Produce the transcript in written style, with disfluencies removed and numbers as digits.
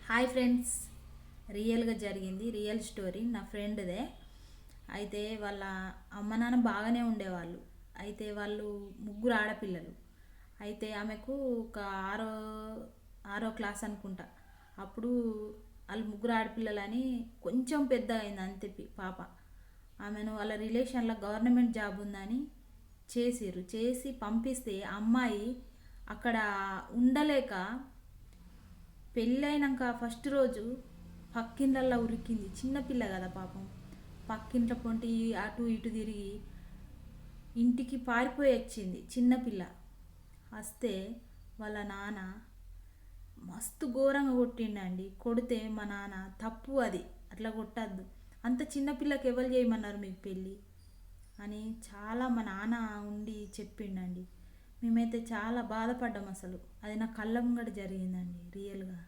Hi friends, రియల్గా జరిగింది, real story. నా ఫ్రెండ్దే. అయితే వాళ్ళ అమ్మ నాన్న బాగానే ఉండేవాళ్ళు. అయితే వాళ్ళు ముగ్గురు ఆడపిల్లలు. అయితే ఆమెకు ఒక ఆరో క్లాస్ అనుకుంటా. అప్పుడు వాళ్ళు ముగ్గురు ఆడపిల్లలని కొంచెం పెద్ద అయింది అంతే పాప. ఆమెను వాళ్ళ రిలేషన్లో గవర్నమెంట్ జాబ్ ఉందని చేసి పంపిస్తే అమ్మాయి అక్కడ ఉండలేక పెళ్ళైనాక ఫస్ట్ రోజు పక్కింట్లల్లో ఉరికింది. చిన్నపిల్ల కదా పాపం. పక్కింట్ల పొంటి అటు ఇటు తిరిగి ఇంటికి పారిపోయి వచ్చింది చిన్నపిల్ల. వస్తే వాళ్ళ నాన్న మస్తు ఘోరంగా కొట్టిండండి. కొడితే మా నాన్న తప్పు, అది అట్లా కొట్టద్దు, అంత చిన్నపిల్లకి ఎవరు చేయమన్నారు మీకు పెళ్ళి అని చాలా మా నాన్న ఉండి చెప్పిండండి. మేమైతే చాలా బాధపడ్డాం. అసలు అది నా కళ్ళ ముంగట జరిగిందండి రియల్గా.